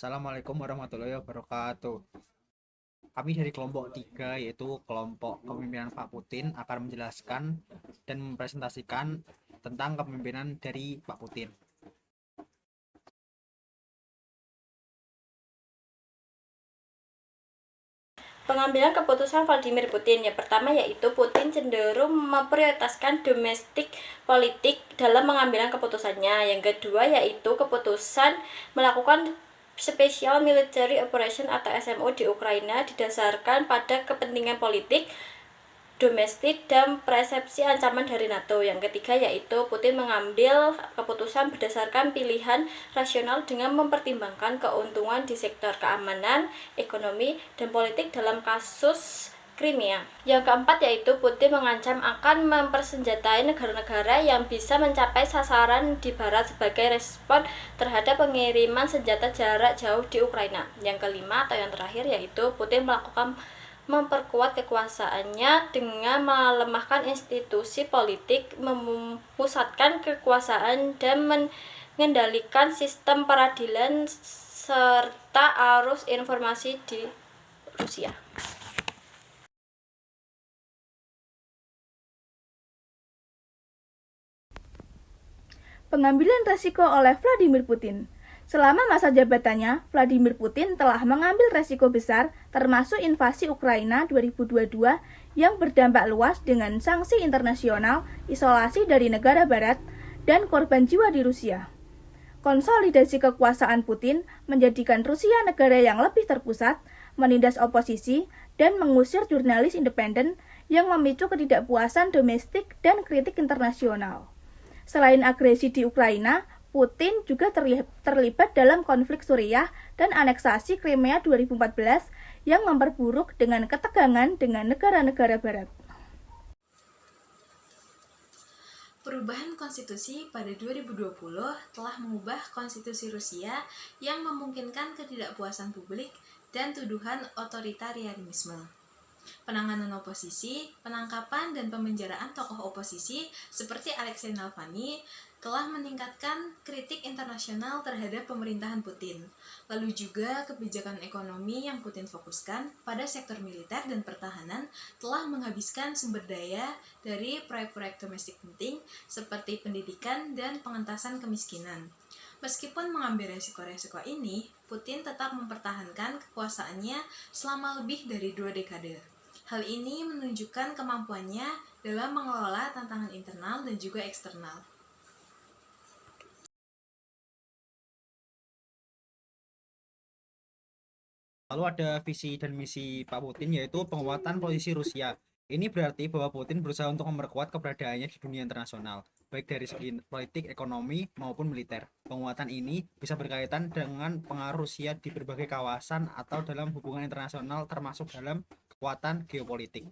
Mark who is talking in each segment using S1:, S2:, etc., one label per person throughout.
S1: Assalamualaikum warahmatullahi wabarakatuh. Kami dari kelompok 3, yaitu kelompok kepemimpinan Pak Putin, akan menjelaskan dan mempresentasikan tentang kepemimpinan dari Pak Putin.
S2: Pengambilan keputusan Vladimir Putin yang pertama yaitu Putin cenderung memprioritaskan domestik politik dalam pengambilan keputusannya. Yang kedua yaitu keputusan melakukan Special Military Operation atau SMO di Ukraina didasarkan pada kepentingan politik domestik dan persepsi ancaman dari NATO. Yang ketiga yaitu Putin mengambil keputusan berdasarkan pilihan rasional dengan mempertimbangkan keuntungan di sektor keamanan, ekonomi, dan politik dalam kasus Crimea. Yang keempat yaitu Putin mengancam akan mempersenjatai negara-negara yang bisa mencapai sasaran di barat sebagai respon terhadap pengiriman senjata jarak jauh di Ukraina. Yang kelima atau yang terakhir yaitu Putin memperkuat kekuasaannya dengan melemahkan institusi politik, memusatkan kekuasaan, dan mengendalikan sistem peradilan serta arus informasi di Rusia.
S3: Pengambilan resiko oleh Vladimir Putin. Selama masa jabatannya, Vladimir Putin telah mengambil resiko besar termasuk invasi Ukraina 2022 yang berdampak luas dengan sanksi internasional, isolasi dari negara barat, dan korban jiwa di Rusia. Konsolidasi kekuasaan Putin menjadikan Rusia negara yang lebih terpusat, menindas oposisi, dan mengusir jurnalis independen yang memicu ketidakpuasan domestik dan kritik internasional. Selain agresi di Ukraina, Putin juga terlibat dalam konflik Suriah dan aneksasi Crimea 2014 yang memperburuk dengan ketegangan dengan negara-negara barat.
S4: Perubahan konstitusi pada 2020 telah mengubah konstitusi Rusia yang memungkinkan ketidakpuasan publik dan tuduhan otoritarianisme. Penanganan oposisi, penangkapan dan pemenjaraan tokoh oposisi seperti Alexei Navalny telah meningkatkan kritik internasional terhadap pemerintahan Putin. Lalu juga kebijakan ekonomi yang Putin fokuskan pada sektor militer dan pertahanan telah menghabiskan sumber daya dari proyek-proyek domestik penting seperti pendidikan dan pengentasan kemiskinan. Meskipun mengambil resiko-resiko ini, Putin tetap mempertahankan kekuasaannya selama lebih dari 2 dekade. Hal ini menunjukkan kemampuannya dalam mengelola tantangan internal dan juga eksternal.
S1: Lalu ada visi dan misi Pak Putin, yaitu penguatan posisi Rusia. Ini berarti bahwa Putin berusaha untuk memperkuat keberadaannya di dunia internasional, baik dari segi politik, ekonomi, maupun militer. Penguatan ini bisa berkaitan dengan pengaruh Rusia di berbagai kawasan atau dalam hubungan internasional, termasuk dalam kekuatan geopolitik.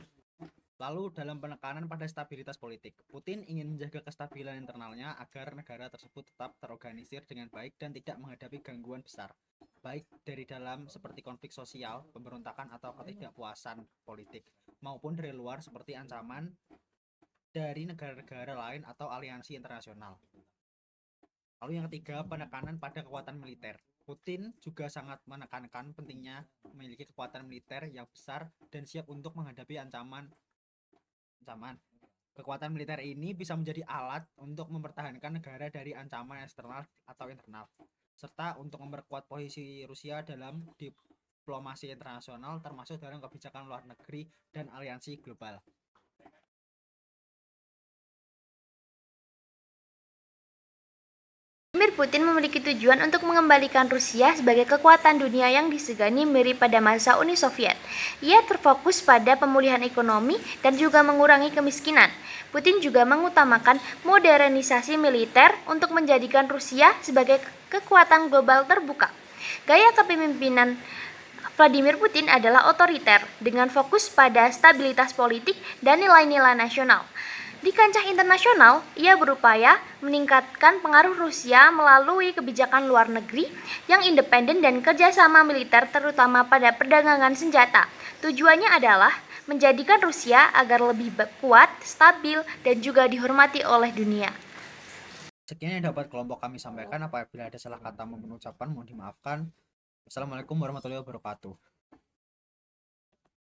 S1: Lalu dalam penekanan pada stabilitas politik, Putin ingin menjaga kestabilan internalnya agar negara tersebut tetap terorganisir dengan baik dan tidak menghadapi gangguan besar, baik dari dalam seperti konflik sosial, pemberontakan atau ketidakpuasan politik, maupun dari luar seperti ancaman dari negara-negara lain atau aliansi internasional. Lalu yang ketiga, penekanan pada kekuatan militer. Putin juga sangat menekankan pentingnya memiliki kekuatan militer yang besar dan siap untuk menghadapi ancaman. Kekuatan militer ini bisa menjadi alat untuk mempertahankan negara dari ancaman eksternal atau internal, serta untuk memperkuat posisi Rusia dalam diplomasi internasional, termasuk dalam kebijakan luar negeri dan aliansi global.
S5: Vladimir Putin memiliki tujuan untuk mengembalikan Rusia sebagai kekuatan dunia yang disegani mirip pada masa Uni Soviet. Ia terfokus pada pemulihan ekonomi dan juga mengurangi kemiskinan. Putin juga mengutamakan modernisasi militer untuk menjadikan Rusia sebagai kekuatan global terbuka. Gaya kepemimpinan Vladimir Putin adalah otoriter dengan fokus pada stabilitas politik dan nilai-nilai nasional. Di kancah internasional, ia berupaya meningkatkan pengaruh Rusia melalui kebijakan luar negeri yang independen dan kerjasama militer terutama pada perdagangan senjata. Tujuannya adalah menjadikan Rusia agar lebih kuat, stabil, dan juga dihormati oleh dunia.
S1: Sekian yang dapat kelompok kami sampaikan. Apabila ada salah kata maupun ucapan, mohon dimaafkan. Assalamualaikum warahmatullahi wabarakatuh.